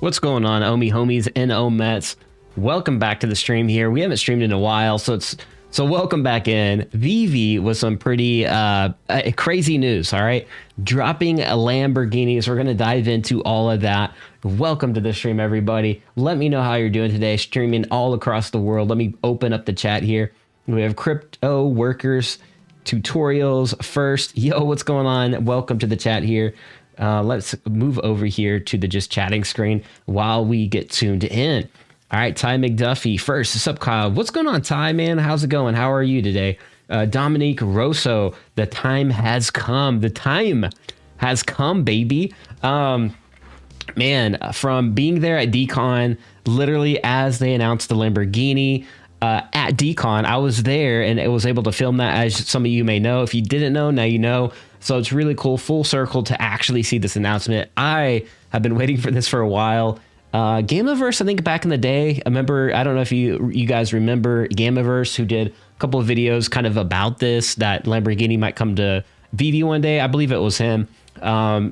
What's going on, Omi homies and Omets? Welcome back to the stream here. We haven't streamed in a while, so welcome back in. VeVe with some pretty crazy news, all right? Dropping a Lamborghini, so we're going to dive into all of that. Welcome to the stream, everybody. Let me know how you're doing today, streaming all across the world. Let me open up the chat here. We have crypto workers tutorials first. Yo, what's going on? Welcome to the chat here. Let's move over here to the just chatting screen while we get tuned in. All right, Ty McDuffie first. What's up, Kyle? What's going on, Ty, man? How's it going? How are you today? Dominique Rosso, the time has come. The time has come, baby. Man, from being there at DCon, literally as they announced the Lamborghini at DCon, I was there and I was able to film that, as some of you may know. If you didn't know, now you know. So it's really cool, full circle, to actually see this announcement. I have been waiting for this for a while. Gamiverse, I think back in the day, I don't know if you guys remember Gamiverse, who did a couple of videos kind of about this, that Lamborghini might come to VeVe one day. I believe it was him.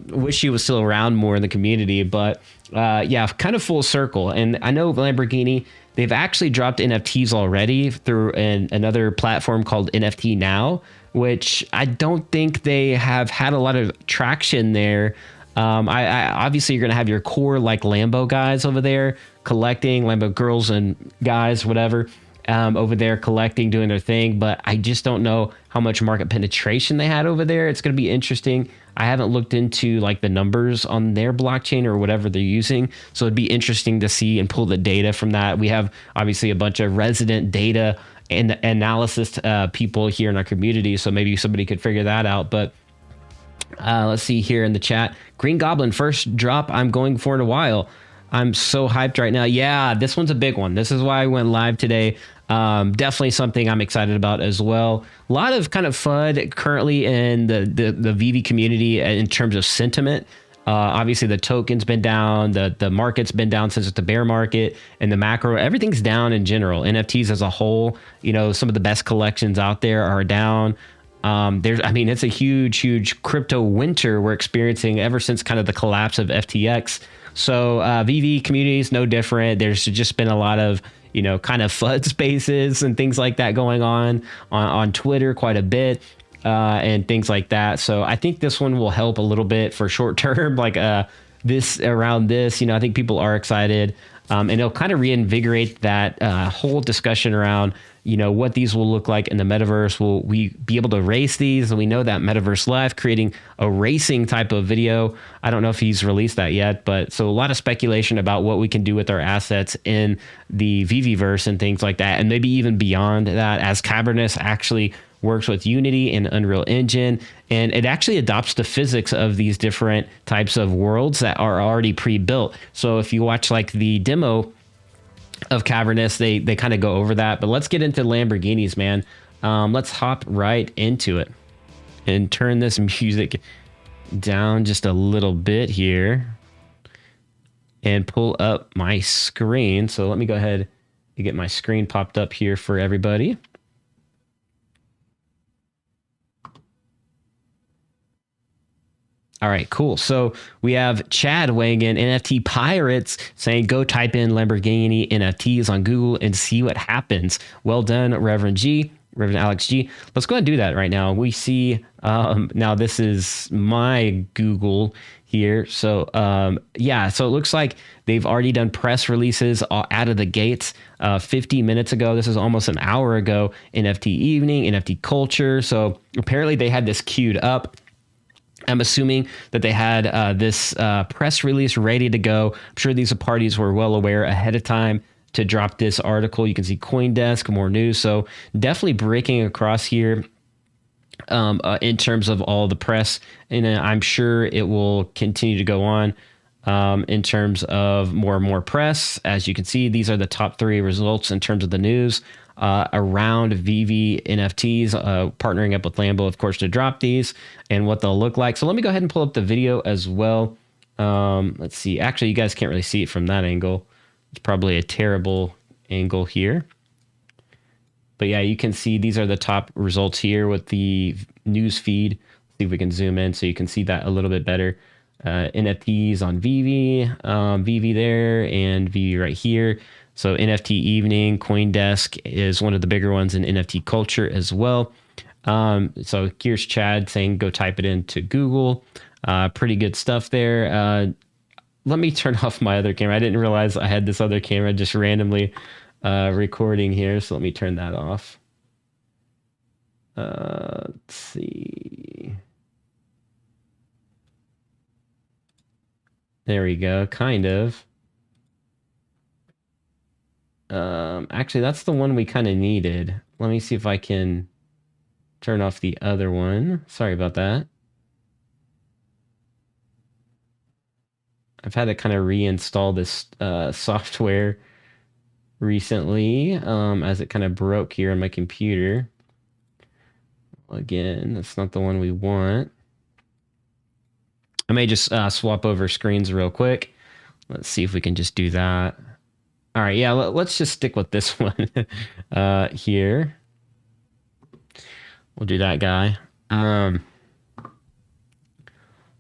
Wish he was still around more in the community, but yeah, kind of full circle. And I know Lamborghini, they've actually dropped NFTs already through another platform called NFT Now, which I don't think they have had a lot of traction there. I obviously, you're going to have your core like Lambo guys over there collecting, Lambo girls and guys, whatever, over there collecting, doing their thing. But I just don't know how much market penetration they had over there. It's going to be interesting. I haven't looked into like the numbers on their blockchain or whatever they're using. So it'd be interesting to see and pull the data from that. We have obviously a bunch of resident data and analysis people here in our community. So maybe somebody could figure that out. But let's see here in the chat. Green Goblin, first drop I'm going for in a while. I'm so hyped right now. Yeah, this one's a big one. This is why I went live today. Definitely something I'm excited about as well. A lot of kind of FUD currently in the VeVe community in terms of sentiment. Obviously, the token's been down. The market's been down since the bear market, and the macro, everything's down in general. NFTs as a whole, some of the best collections out there are down. It's a huge crypto winter we're experiencing ever since kind of the collapse of FTX. So VeVe community is no different. There's just been a lot of, kind of FUD spaces and things like that going on Twitter quite a bit. And things like that. So I think this one will help a little bit for short term, like this. I think people are excited, and it'll kind of reinvigorate that whole discussion around, what these will look like in the metaverse. Will we be able to race these? And we know that Metaverse Live creating a racing type of video. I don't know if he's released that yet, but so a lot of speculation about what we can do with our assets in the VeVeverse and things like that, and maybe even beyond that, as Cavernous actually works with Unity and Unreal Engine, and it actually adopts the physics of these different types of worlds that are already pre-built. So if you watch like the demo of Cavernous, they kind of go over that. But let's get into Lamborghinis, man. Let's hop right into it and turn this music down just a little bit here and pull up my screen. So let me go ahead and get my screen popped up here for everybody. All right, cool. So we have Chad weighing in, NFT Pirates, saying, go type in Lamborghini NFTs on Google and see what happens. Well done, Reverend Alex G. Let's go ahead and do that right now. We see, now this is my Google here. So yeah, so it looks like they've already done press releases out of the gates 50 minutes ago. This is almost an hour ago. NFT Evening, NFT Culture. So apparently they had this queued up. I'm assuming that they had this press release ready to go. I'm sure these parties were well aware ahead of time to drop this article. You can see CoinDesk, more news. So definitely breaking across here in terms of all the press. And I'm sure it will continue to go on in terms of more and more press. As you can see, these are the top 3 results in terms of the news around VeVe NFTs, partnering up with Lambo, of course, to drop these and what they'll look like. So let me go ahead and pull up the video as well. Let's see. Actually, you guys can't really see it from that angle. It's probably a terrible angle here. But yeah, you can see these are the top results here with the news feed. See if we can zoom in so you can see that a little bit better. NFTs on VeVe, VeVe there, and VeVe right here. So NFT Evening, CoinDesk is one of the bigger ones in NFT culture as well. So here's Chad saying, go type it into Google. Pretty good stuff there. Let me turn off my other camera. I didn't realize I had this other camera just randomly recording here. So let me turn that off. Let's see. There we go. Kind of. Actually, that's the one we kind of needed. Let me see if I can turn off the other one. Sorry about that. I've had to kind of reinstall this software recently as it kind of broke here on my computer. Again, that's not the one we want. I may just swap over screens real quick. Let's see if we can just do that. All right, yeah, let's just stick with this one here. We'll do that guy.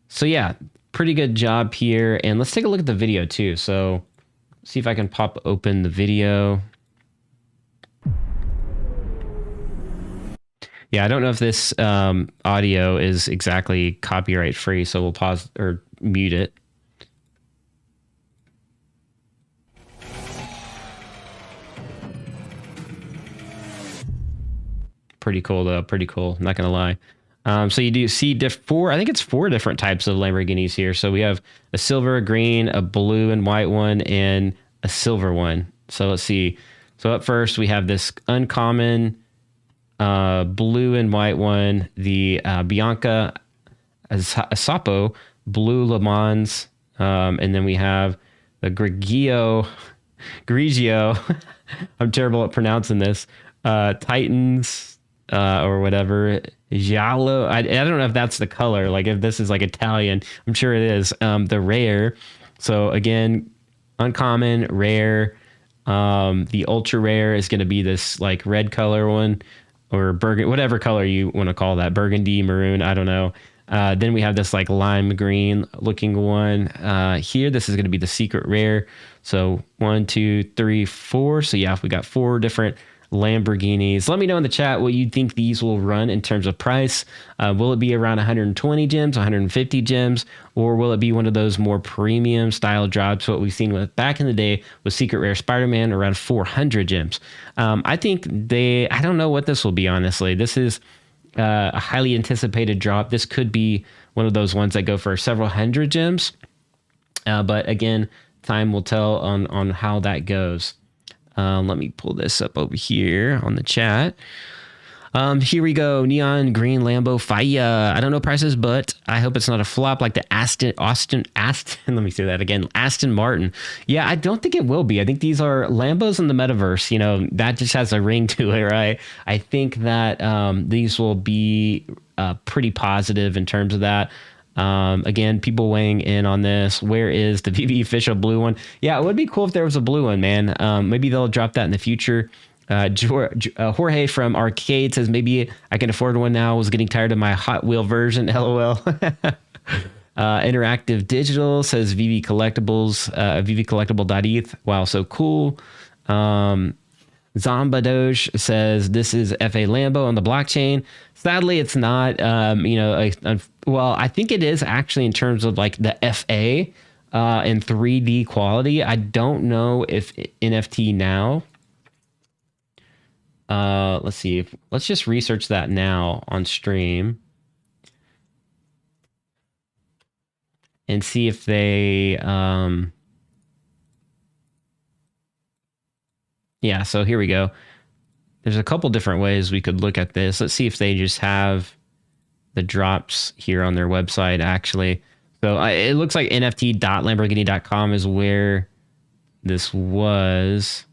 So yeah, pretty good job here. And let's take a look at the video too. So see if I can pop open the video. Yeah, I don't know if this audio is exactly copyright free, so we'll pause or mute it. Pretty cool though, pretty cool, not gonna lie. So you do see I think it's 4 different types of Lamborghinis here. So we have a silver, a green, a blue and white one, and a silver one. So let's see. So up first we have this uncommon blue and white one, the Bianca Asapo blue Le Mans, and then we have the Grigio, I'm terrible at pronouncing this, Titans, or whatever, Giallo. I don't know if that's the color, like if this is like Italian. I'm sure it is. The rare. So again, uncommon, rare. The ultra rare is going to be this like red color one, or burgundy, whatever color you want to call that, burgundy, maroon, I don't know. Then we have this like lime green looking one here. This is going to be the secret rare. So 1, 2, 3, 4. So yeah, we got 4 different Lamborghinis. Let me know in the chat what you think these will run in terms of price. Will it be around 120 gems, 150 gems, or will it be one of those more premium style drops, what we've seen with back in the day with Secret Rare Spider-Man, around 400 gems? I think I don't know what this will be, honestly. This is a highly anticipated drop. This could be one of those ones that go for several hundred gems. But again, time will tell on how that goes. Let me pull this up over here on the chat. Here we go. Neon green Lambo Fire. I don't know prices, but I hope it's not a flop like the Aston. Let me say that again. Aston Martin. Yeah, I don't think it will be. I think these are Lambos in the metaverse. You know, that just has a ring to it, right? I think that these will be pretty positive in terms of that. Again, people weighing in on this. Where is the VeVe official blue one? Yeah, it would be cool if there was a blue one, man. Maybe they'll drop that in the future. Jorge from Arcade says, maybe I can afford one now. Was getting tired of my Hot Wheel version. LOL. Interactive Digital says VeVe Collectibles, VeVeCollectible.eth. Wow, so cool. Zombadoge says this is FA Lambo on the blockchain. Sadly, it's not. Well, I think it is actually in terms of like the FA and 3D quality. I don't know if NFT now. Let's see. Let's just research that now on stream and see if they. Yeah, so here we go. There's a couple different ways we could look at this. Let's see if they just have the drops here on their website, actually. So it looks like nft.lamborghini.com is where this was.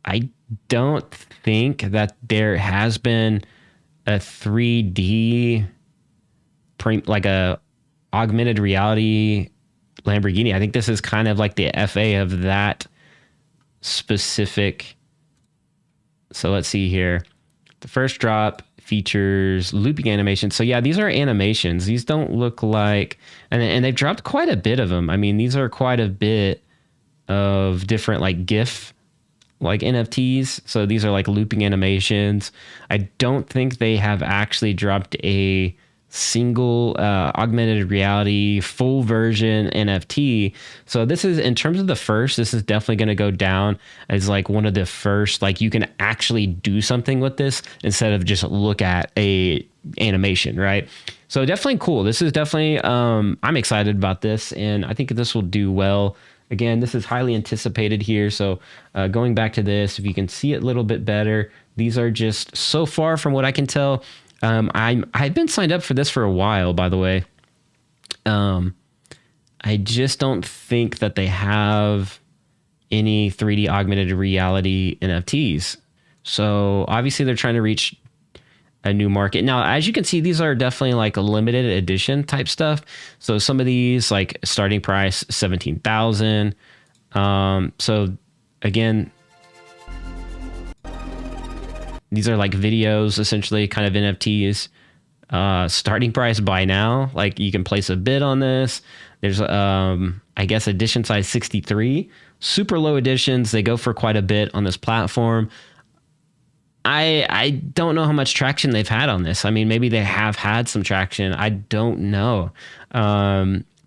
I don't think that there has been a 3D, like a augmented reality Lamborghini. I think this is kind of like the FA of that specific. So let's see here. The first drop features looping animations. So yeah, these are animations. These don't look like, and they've dropped quite a bit of them. I mean, these are quite a bit of different like GIF, like NFTs. So these are like looping animations. I don't think they have actually dropped a single augmented reality full version NFT. So this is, in terms of the first, this is definitely going to go down as like one of the first, like you can actually do something with this instead of just look at a animation, right? So definitely cool. This is definitely, I'm excited about this, and I think this will do well. Again, this is highly anticipated here. So going back to this, if you can see it a little bit better, these are just, so far from what I can tell, I've been signed up for this for a while, by the way. I just don't think that they have any 3D augmented reality NFTs. So obviously they're trying to reach a new market. Now, as you can see, these are definitely like a limited edition type stuff. So some of these, like starting price 17,000. So again, these are like videos, essentially, kind of NFTs. Starting price buy now. Like you can place a bid on this. There's, I guess, edition size 63. Super low editions. They go for quite a bit on this platform. I don't know how much traction they've had on this. I mean, maybe they have had some traction. I don't know.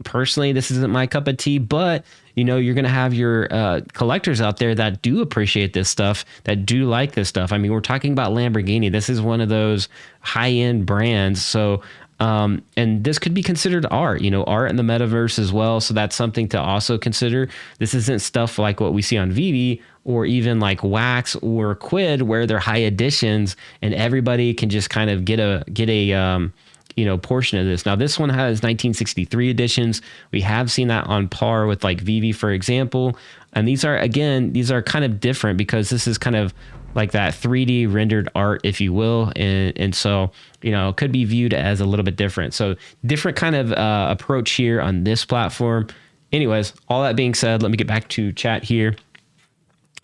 Personally, this isn't my cup of tea, but you know, you're going to have your collectors out there that do appreciate this stuff, that do like this stuff. I mean, we're talking about Lamborghini. This is one of those high-end brands. So, and this could be considered art, you know, art in the metaverse as well. So that's something to also consider. This isn't stuff like what we see on VeVe or even like Wax or Quid, where they're high editions and everybody can just kind of get a you know, portion of this. Now, this one has 1963 editions. We have seen that on par with like VeVe, for example. And these are, again, these are kind of different because this is kind of like that 3D rendered art, if you will. And so, you know, it could be viewed as a little bit different. So different kind of approach here on this platform. Anyways, all that being said, let me get back to chat here.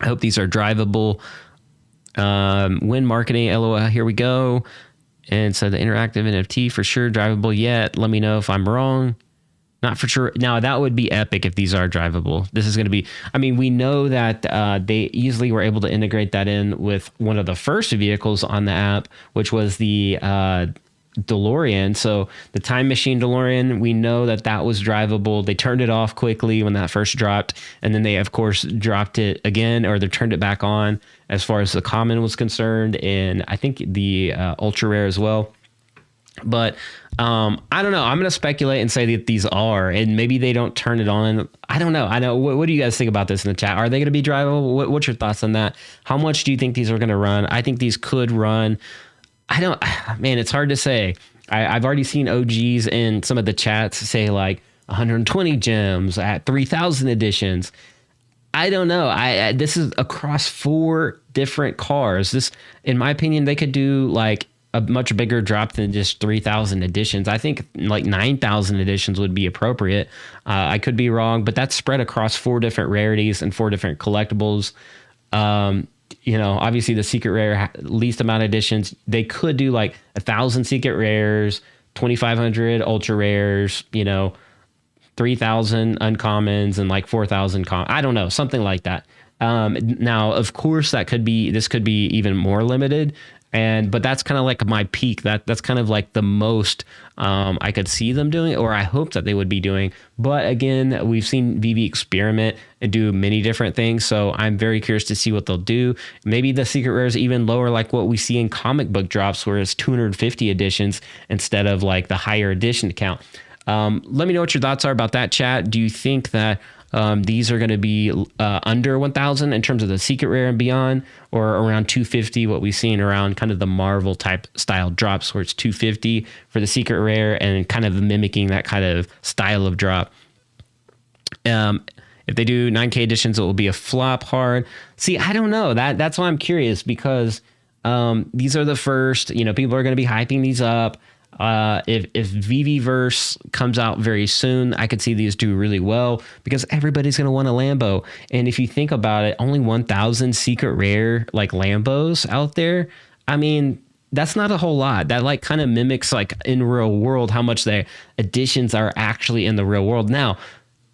I hope these are drivable. When marketing, LOL, here we go. And so the interactive NFT for sure drivable yet. Let me know if I'm wrong. Not for sure. Now that would be epic if these are drivable. This is going to be, I mean, we know that they easily were able to integrate that in with one of the first vehicles on the app, which was the DeLorean. So the Time Machine DeLorean, we know that that was drivable. They turned it off quickly when that first dropped. And then they, of course, dropped it again, or they turned it back on as far as the common was concerned. And I think the ultra rare as well. But I don't know. I'm going to speculate and say that these are, and maybe they don't turn it on. I don't know. I know. What do you guys think about this in the chat? Are they going to be drivable? What's your thoughts on that? How much do you think these are going to run? I think these could run. I don't, man, it's hard to say. I've already seen OGs in some of the chats say like 120 gems at 3,000 editions. I don't know. This is across 4 different cars. This, in my opinion, they could do like a much bigger drop than just 3,000 editions. I think like 9,000 editions would be appropriate. I could be wrong, but that's spread across 4 different rarities and 4 different collectibles. You know, obviously the secret rare least amount of editions, they could do like 1,000 secret rares, 2,500 ultra rares, you know, 3,000 uncommons and like 4,000 I don't know, something like that. Now, of course, this could be even more limited. But that's kind of like my peak. That's kind of like the most I could see them doing, or I hope that they would be doing. But again, we've seen VeVe experiment and do many different things. So I'm very curious to see what they'll do. Maybe the secret rare is even lower, like what we see in comic book drops, where it's 250 editions instead of like the higher edition count. Let me know what your thoughts are about that, chat. Do you think that these are going to be under 1,000 in terms of the secret rare and beyond, or around 250, what we've seen around kind of the Marvel type style drops, where it's 250 for the secret rare and kind of mimicking that kind of style of drop? If they do 9K editions, it will be a flop hard. See, I don't know. That's why I'm curious, because these are the first, you know, people are going to be hyping these up. If VeVeverse comes out very soon, I could see these do really well, because everybody's going to want a Lambo. And if you think about it, only 1,000 secret rare like Lambos out there. I mean, that's not a whole lot. That like kind of mimics like in real world how much the additions are actually in the real world. Now,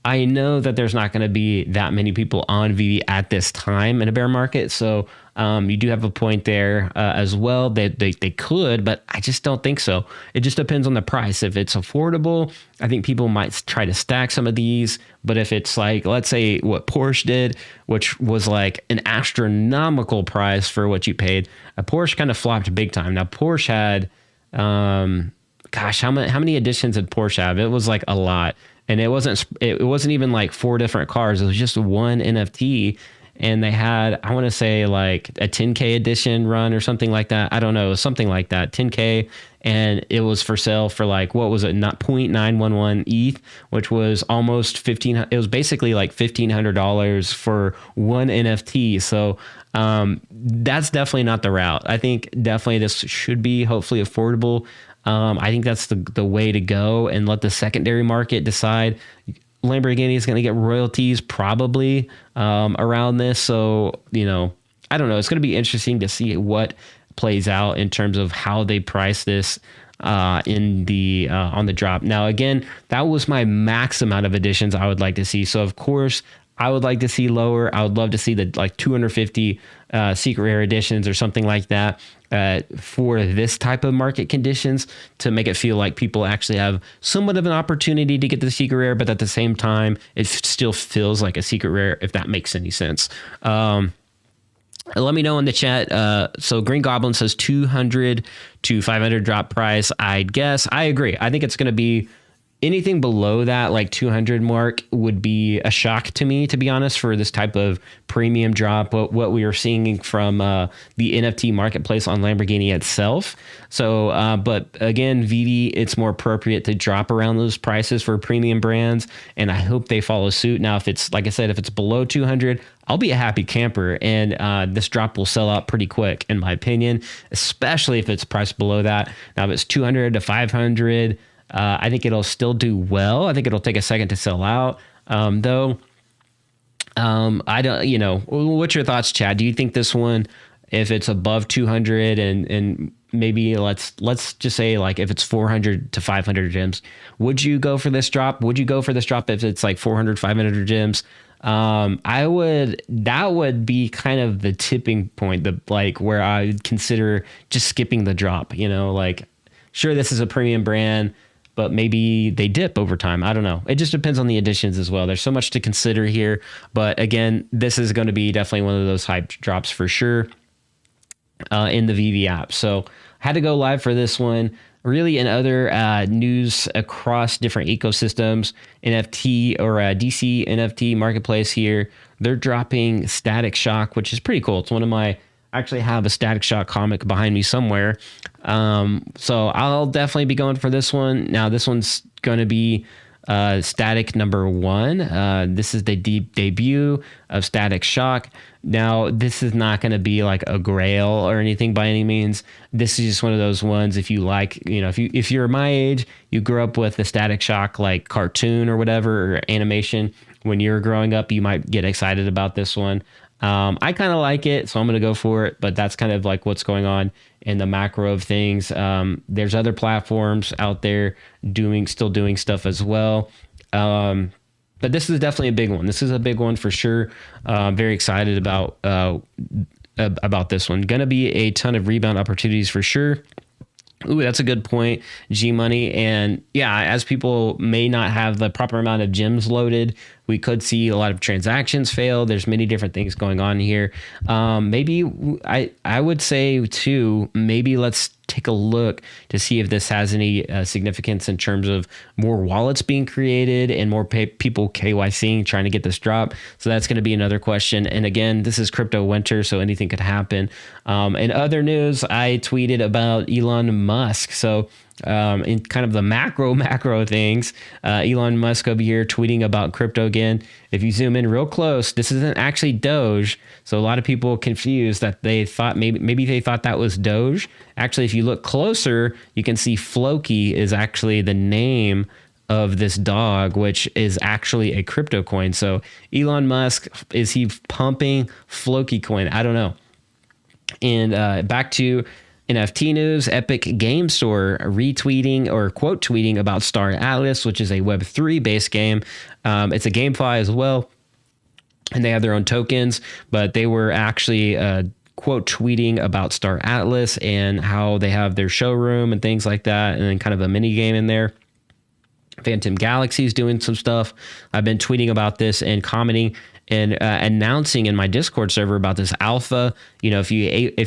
I know that there's not going to be that many people on VeVe at this time in a bear market. So you do have a point there as well. They could, but I just don't think so. It just depends on the price. If it's affordable, I think people might try to stack some of these. But if it's like, let's say what Porsche did, which was like an astronomical price for what you paid, a Porsche kind of flopped big time. Now Porsche had, gosh, how many editions did Porsche have? It was like a lot. And it wasn't even like 4 different cars. It was just one NFT. And they had, I want to say like a 10K edition run or something like that. I don't know, something like that, 10K. And it was for sale for like, what was it? Not 0.911 ETH, which was almost it was basically like $1,500 for one NFT. So that's definitely not the route. I think definitely this should be hopefully affordable. I think that's the way to go, and let the secondary market decide. Lamborghini is going to get royalties probably around this. So, I don't know. It's going to be interesting to see what plays out in terms of how they price this on the drop. Now, again, that was my max amount of additions I would like to see. So, of course, I would like to see lower. I would love to see the like 250 secret rare editions or something like that for this type of market conditions, to make it feel like people actually have somewhat of an opportunity to get the secret rare, but at the same time, it still feels like a secret rare, if that makes any sense. Let me know in the chat. So Green Goblin says 200 to 500 drop price. I'd guess. I agree. I think it's going to be anything below that, like 200 mark, would be a shock to me, to be honest, for this type of premium drop, what we are seeing from the NFT marketplace on Lamborghini itself. So, but again, VeVe, it's more appropriate to drop around those prices for premium brands, and I hope they follow suit. Now, if it's, like I said, if it's below 200, I'll be a happy camper, and this drop will sell out pretty quick, in my opinion, especially if it's priced below that. Now, if it's 200 to 500, I think it'll still do well. I think it'll take a second to sell out, though. I don't, what's your thoughts, Chad? Do you think this one, if it's above 200 and maybe let's just say like if it's 400 to 500 gems, would you go for this drop? Would you go for this drop if it's like 400, 500 gems? That would be kind of the tipping point, where I would consider just skipping the drop, like, sure, this is a premium brand, but maybe they dip over time. I don't know. It just depends on the additions as well. There's so much to consider here. But again, this is going to be definitely one of those hype drops for sure in the VeVe app. So I had to go live for this one. Really, in other news across different ecosystems, NFT or DC NFT marketplace here, they're dropping Static Shock, which is pretty cool. It's one of my... actually have a Static Shock comic behind me somewhere. So I'll definitely be going for this one. Now, this one's going to be Static number 1. This is the debut of Static Shock. Now, this is not going to be like a grail or anything by any means. This is just one of those ones, if you like, if you're my age, you grew up with the Static Shock like cartoon or whatever, or animation when you're growing up, you might get excited about this one. I kind of like it, so I'm going to go for it, but that's kind of like what's going on in the macro of things. There's other platforms out there still doing stuff as well. But this is definitely a big one. This is a big one for sure. I'm very excited about this one. Going to be a ton of rebound opportunities for sure. Ooh, that's a good point, G Money. And yeah, as people may not have the proper amount of gems loaded, we could see a lot of transactions fail. There's many different things going on here. Maybe I would say too, maybe let's take a look to see if this has any significance in terms of more wallets being created and more people KYCing, trying to get this drop. So that's going to be another question. And again, this is crypto winter, so anything could happen. In other news, I tweeted about Elon Musk. So in kind of the macro things, Elon Musk over here tweeting about crypto again. If you zoom in real close, this isn't actually Doge. So a lot of people confused that they thought maybe they thought that was Doge. Actually, if you look closer, you can see Floki is actually the name of this dog, which is actually a crypto coin. So Elon Musk, is he pumping Floki coin? I don't know. And back to NFT news, Epic Game Store retweeting or quote tweeting about Star Atlas, which is a Web3 based game. It's a GameFi as well, and they have their own tokens, but they were actually quote tweeting about Star Atlas and how they have their showroom and things like that, and then kind of a mini game in there. Phantom Galaxy is doing some stuff. I've been tweeting about this and commenting and announcing in my Discord server about this alpha. You know, if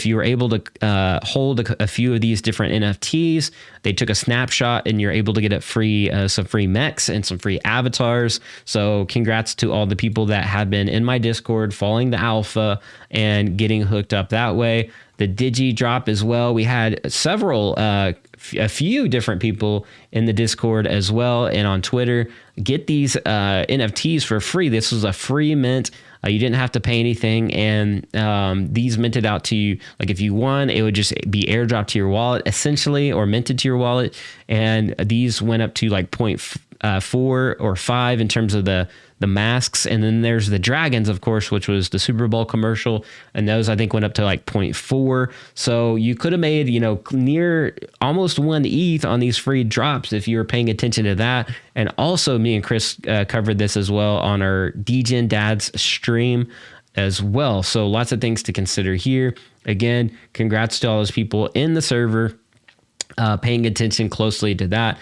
you were able to hold a few of these different NFTs, they took a snapshot and you're able to get it free, some free mechs and some free avatars. So congrats to all the people that have been in my Discord following the alpha and getting hooked up that way. The Digi drop as well. We had a few different people in the Discord as well and on Twitter get these NFTs for free. This was a free mint. You didn't have to pay anything, and these minted out to you. Like if you won, it would just be airdropped to your wallet essentially, or minted to your wallet. And these went up to like 0.4 or 5 in terms of the masks. And then there's the dragons, of course, which was the Super Bowl commercial. And those I think went up to like 0.4. So you could have made, you know, near almost 1 ETH on these free drops if you were paying attention to that. And also me and Chris covered this as well on our DGen Dads stream as well. So lots of things to consider here. Again, congrats to all those people in the server paying attention closely to that.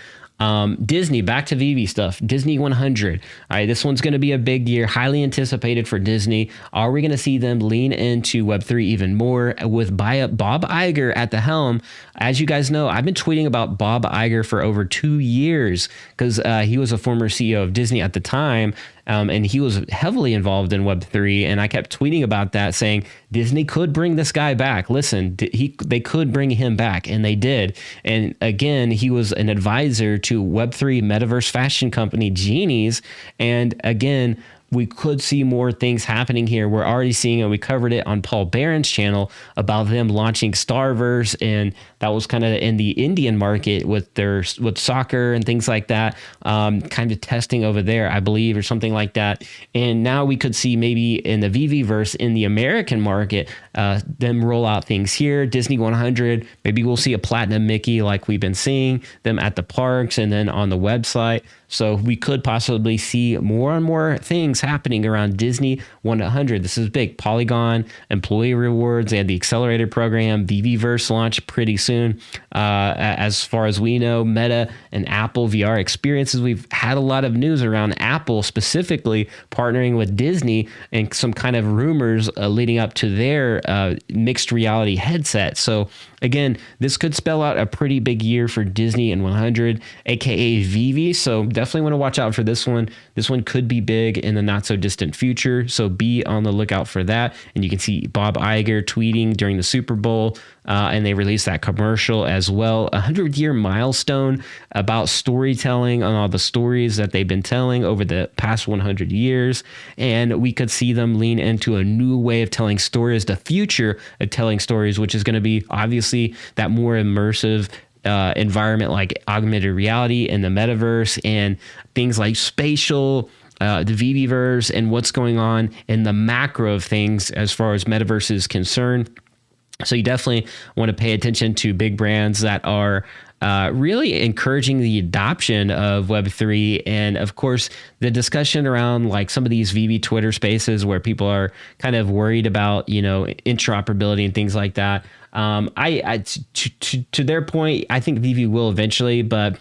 Disney, back to VeVe stuff. Disney 100. All right, this one's going to be a big year, highly anticipated for Disney. Are we going to see them lean into Web3 even more with Bob Iger at the helm? As you guys know, I've been tweeting about Bob Iger for over 2 years because he was a former CEO of Disney at the time. And he was heavily involved in Web3, and I kept tweeting about that, saying Disney could bring this guy back. Listen, they could bring him back, and they did. And again, he was an advisor to Web3 metaverse fashion company Genies, and again, we could see more things happening here. We're already seeing it. We covered it on Paul Barron's channel about them launching Starverse, and that was kind of in the Indian market with soccer and things like that, kind of testing over there, I believe, or something like that. And now we could see maybe in the VeVe-verse in the American market, them roll out things here. Disney 100, maybe we'll see a platinum Mickey like we've been seeing them at the parks and then on the website. So we could possibly see more and more things happening around Disney 100. This is big. Polygon, employee rewards, they had the accelerator program, VeVe-verse launch pretty soon. As far as we know, Meta and Apple VR experiences. We've had a lot of news around Apple specifically partnering with Disney and some kind of rumors leading up to their mixed reality headset. So again, this could spell out a pretty big year for Disney and 100, aka VeVe. So definitely want to watch out for this one. This one could be big in the not so distant future. So be on the lookout for that. And you can see Bob Iger tweeting during the Super Bowl. And they released that commercial as well. 100-year milestone about storytelling on all the stories that they've been telling over the past 100 years. And we could see them lean into a new way of telling stories, the future of telling stories, which is going to be obviously that more immersive environment like augmented reality and the metaverse and things like spatial, the VeVe-verse, and what's going on in the macro of things as far as metaverse is concerned. So you definitely want to pay attention to big brands that are really encouraging the adoption of Web3. And of course, the discussion around like some of these VeVe Twitter spaces where people are kind of worried about, you know, interoperability and things like that. To their point, I think VeVe will eventually, but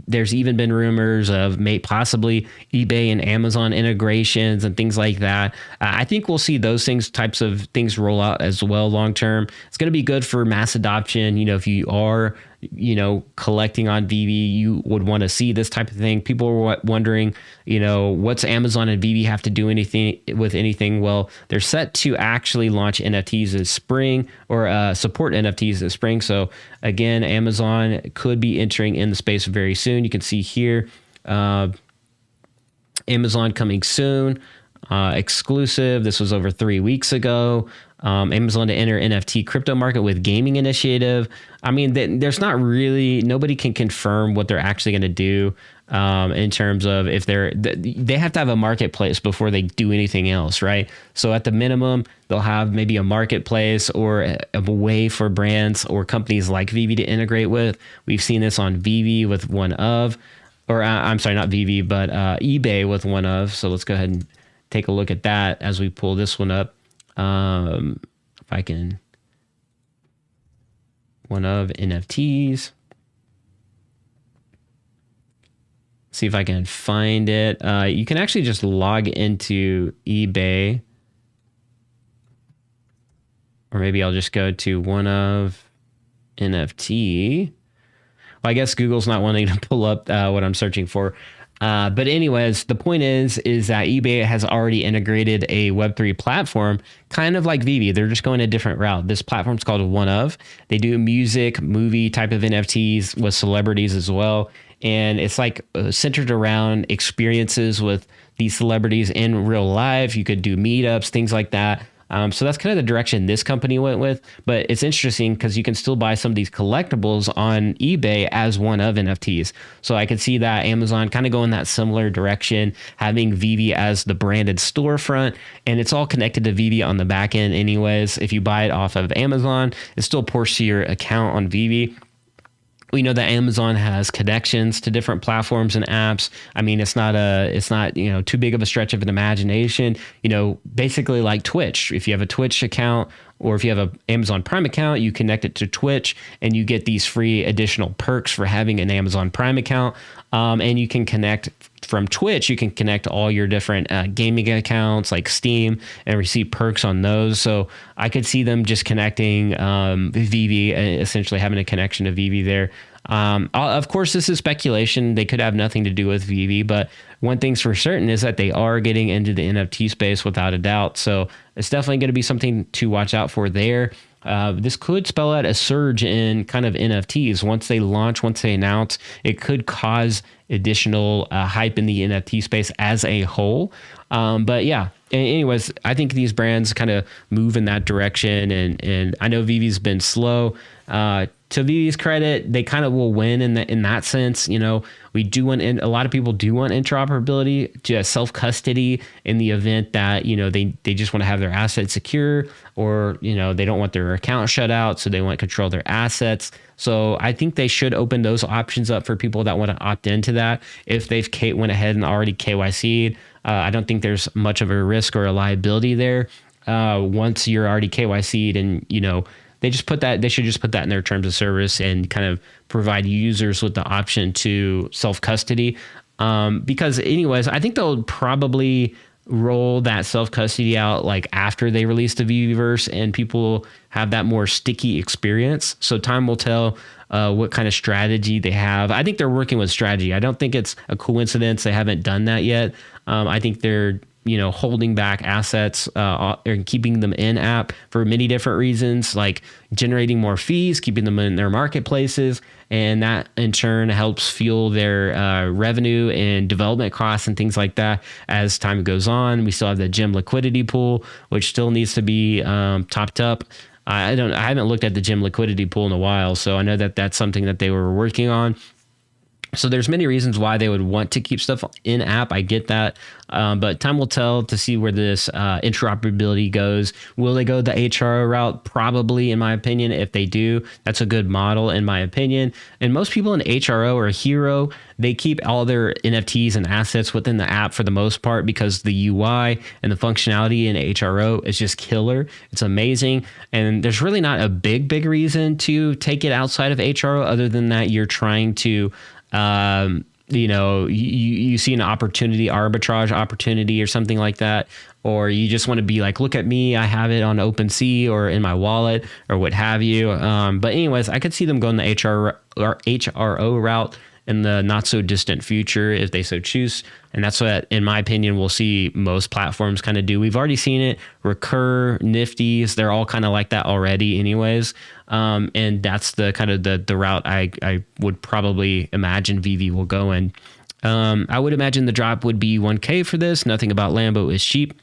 there's even been rumors of possibly eBay and Amazon integrations and things like that. I think we'll see those types of things roll out as well long term. It's going to be good for mass adoption. You know, if you are, you know, collecting on VeVe, you would want to see this type of thing. People were wondering, you know, what's Amazon and VeVe have to do with anything? Well, they're set to actually launch NFTs this spring, or support NFTs this spring. So again, Amazon could be entering in the space very soon. You can see here, Amazon coming soon. Exclusive. This was over 3 weeks ago. Amazon to enter NFT crypto market with gaming initiative. I mean, there's not really, nobody can confirm what they're actually going to do in terms of if they have to have a marketplace before they do anything else, right? So at the minimum, they'll have maybe a marketplace or a way for brands or companies like VeVe to integrate with. We've seen this on VeVe with one of, or I'm sorry, not VeVe, but eBay with one of. So let's go ahead and take a look at that as we pull this one up. If I can, one of NFTs. See if I can find it. You can actually just log into eBay, or maybe I'll just go to one of NFT. Well, I guess Google's not wanting to pull up what I'm searching for. But anyways, the point is that eBay has already integrated a Web3 platform, kind of like VeVe. They're just going a different route. This platform's called One Of. They do music, movie type of NFTs with celebrities as well. And it's like centered around experiences with these celebrities in real life. You could do meetups, things like that. So that's kind of the direction this company went with. But it's interesting because you can still buy some of these collectibles on eBay as one of NFTs. So I could see that Amazon kind of going that similar direction, having VeVe as the branded storefront. And it's all connected to VeVe on the back end anyways. If you buy it off of Amazon, it still ports to your account on VeVe. We know that Amazon has connections to different platforms and apps. I mean, it's not too big of a stretch of an imagination. Basically like Twitch. If you have a Twitch account or if you have an Amazon Prime account, you connect it to Twitch and you get these free additional perks for having an Amazon Prime account. And you can connect from Twitch. You can connect all your different gaming accounts like Steam and receive perks on those. So I could see them just connecting VeVe, essentially having a connection to VeVe there. Of course, this is speculation. They could have nothing to do with VeVe, but one thing's for certain is that they are getting into the NFT space without a doubt. So it's definitely going to be something to watch out for there. This could spell out a surge in kind of NFTs. Once they launch, once they announce, it could cause additional hype in the NFT space as a whole. But yeah, anyways, I think these brands kind of move in that direction. And I know VeVe's been slow. To VeVe's credit, they kind of will win in that sense. We do want, and a lot of people do want interoperability, just self-custody in the event that, they just want to have their assets secure, or, they don't want their account shut out. So they want to control their assets. So I think they should open those options up for people that want to opt into that. If they've went ahead and already KYC'd, I don't think there's much of a risk or a liability there. Once you're already KYC'd and, they should just put that in their terms of service and kind of provide users with the option to self-custody. Because anyways, I think they'll probably roll that self-custody out like after they release the VeVeverse and people have that more sticky experience. So time will tell what kind of strategy they have. I think they're working with strategy. I don't think it's a coincidence they haven't done that yet. I think they're holding back assets and keeping them in app for many different reasons, like generating more fees, keeping them in their marketplaces. And that in turn helps fuel their revenue and development costs and things like that as time goes on. We still have the gem liquidity pool, which still needs to be topped up. I haven't looked at the gem liquidity pool in a while, so I know that that's something that they were working on. So there's many reasons why they would want to keep stuff in app. I get that. But time will tell to see where this interoperability goes. Will they go the HRO route? Probably, in my opinion. If they do, that's a good model, in my opinion. And most people in HRO or Hero, they keep all their NFTs and assets within the app for the most part because the UI and the functionality in HRO is just killer. It's amazing. And there's really not a big reason to take it outside of HRO other than that you're trying to you see an arbitrage opportunity or something like that, or you just want to be like, look at me, I have it on OpenSea or in my wallet or what have you. But anyways, I could see them going the HRO route in the not so distant future if they so choose. And that's what, in my opinion, we'll see most platforms kind of do. We've already seen it. Recur, Nifties, they're all kind of like that already anyways. And that's the kind of the route I would probably imagine VeVe will go in. I would imagine the drop would be 1K for this. Nothing about Lambo is cheap.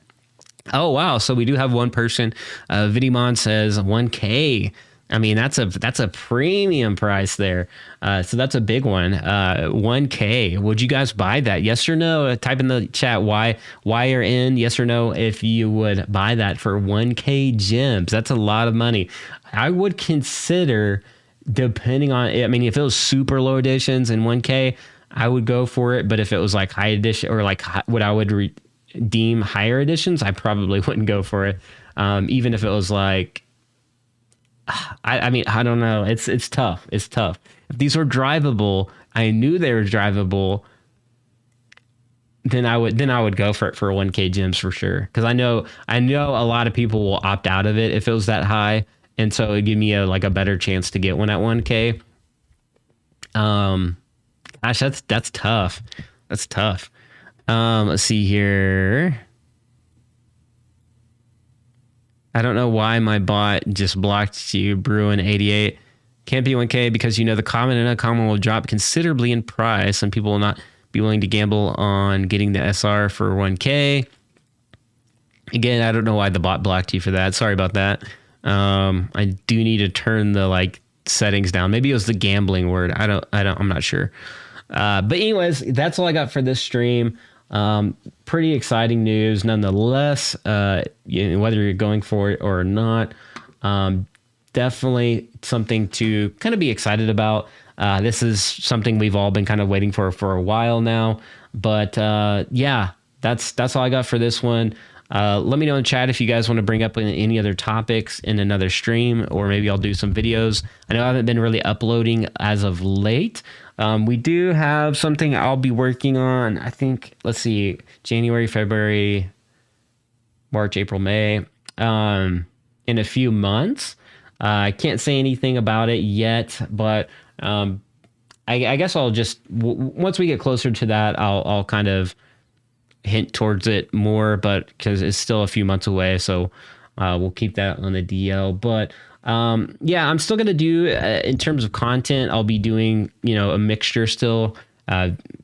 Oh wow! So we do have one person. Vidimon says 1K. I mean that's a premium price there. So that's a big one. 1K. Would you guys buy that? Yes or no? Type in the chat why you're in. Yes or no if you would buy that for 1K gems. That's a lot of money. I would consider, depending on. I mean, if it was super low editions and 1K, I would go for it. But if it was like high edition or like what I would deem higher editions, I probably wouldn't go for it. Even if it was like, I mean, I don't know. It's tough. It's tough. If these were drivable, I knew they were drivable, then I would go for it for 1K gems for sure. Because I know a lot of people will opt out of it if it was that high, and so it'd give me a better chance to get one at 1K. Gosh, that's tough. That's tough. Let's see here. I don't know why my bot just blocked you, Bruin88. Can't be 1K because the common and uncommon will drop considerably in price, and people will not be willing to gamble on getting the SR for 1K. Again, I don't know why the bot blocked you for that. Sorry about that. I do need to turn the settings down. Maybe it was the gambling word. I'm not sure. But anyways, that's all I got for this stream. Pretty exciting news nonetheless, whether you're going for it or not. Definitely something to kind of be excited about. This is something we've all been kind of waiting for a while now, but yeah, that's all I got for this one. Let me know in chat if you guys want to bring up any other topics in another stream, or maybe I'll do some videos. I know I haven't been really uploading as of late. We do have something I'll be working on. I think, let's see, January, February, March, April, May, in a few months. I can't say anything about it yet, but I guess I'll just, once we get closer to that, I'll kind of hint towards it more, but because it's still a few months away, so we'll keep that on the DL. But yeah, I'm still going to do, in terms of content, I'll be doing, a mixture still.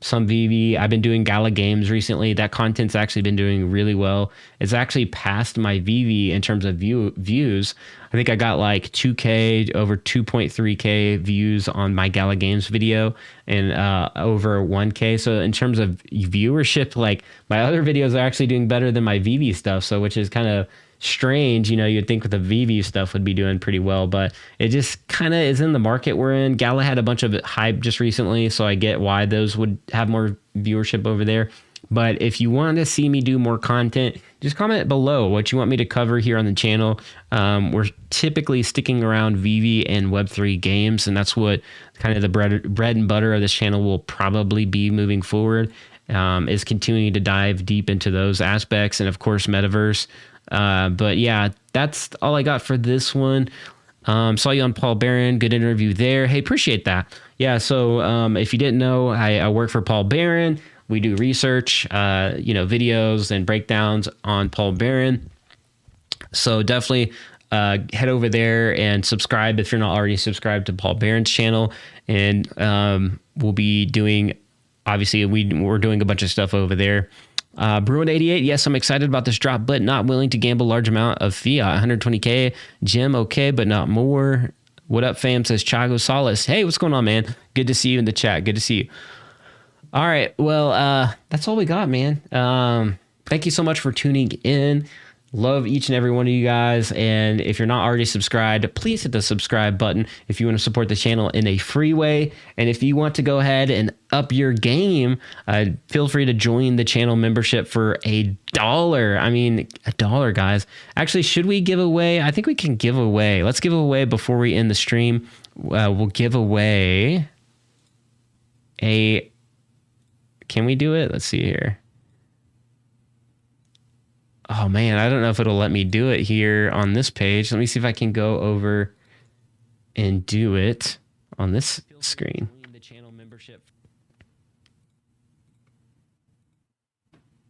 Some VeVe. I've been doing Gala Games recently. That content's actually been doing really well. It's actually passed my VeVe in terms of views. I think I got like 2K, over 2.3K views on my Gala Games video, and over 1K. So in terms of viewership, like my other videos are actually doing better than my VeVe stuff. So which is kind of strange. You'd think with the VeVe stuff would be doing pretty well, but it just kind of is in the market we're in. Gala had a bunch of hype just recently, so I get why those would have more viewership over there. But if you want to see me do more content, just comment below what you want me to cover here on the channel. We're typically sticking around VeVe and Web3 games, and that's what kind of the bread and butter of this channel will probably be moving forward, is continuing to dive deep into those aspects, and of course metaverse. But yeah, that's all I got for this one. Saw you on Paul Barron. Good interview there. Hey, appreciate that. Yeah. So, if you didn't know, I work for Paul Barron. We do research, videos and breakdowns on Paul Barron. So definitely, head over there and subscribe if you're not already subscribed to Paul Barron's channel. And, we'll be doing, obviously we're doing a bunch of stuff over there. Bruin88, yes, I'm excited about this drop, but not willing to gamble large amount of fiat. 120K gem, okay, but not more. What up, fam? Says Chago Solace. Hey, what's going on, man? Good to see you in the chat. Good to see you. All right, well, that's all we got, man. Thank you so much for tuning in. Love each and every one of you guys. And if you're not already subscribed, please hit the subscribe button if you want to support the channel in a free way. And if you want to go ahead and up your game, feel free to join the channel membership for $1. I mean, $1, guys. Actually, should we give away? I think we can give away. Let's give away before we end the stream. We'll give away a... Can we do it? Let's see here. Oh man, I don't know if it'll let me do it here on this page. Let me see if I can go over and do it on this screen.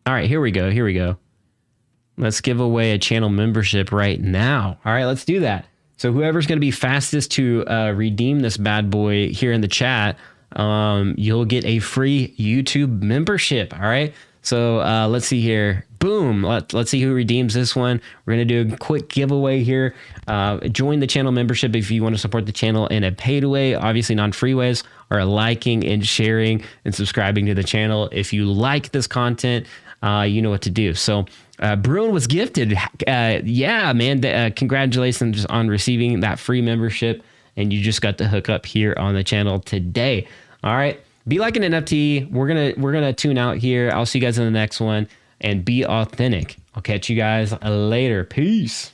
All right, here we go. Here we go. Let's give away a channel membership right now. All right, let's do that. So whoever's going to be fastest to redeem this bad boy here in the chat, you'll get a free YouTube membership. All right. So let's see here. Boom. Let's see who redeems this one. We're going to do a quick giveaway here. Join the channel membership if you want to support the channel in a paid way. Obviously, non-free ways are liking and sharing and subscribing to the channel. If you like this content, you know what to do. So Bruin was gifted. Yeah, man. Congratulations on receiving that free membership. And you just got to hook up here on the channel today. All right. Be like an NFT. We're gonna tune out here. I'll see you guys in the next one, and be authentic. I'll catch you guys later. Peace.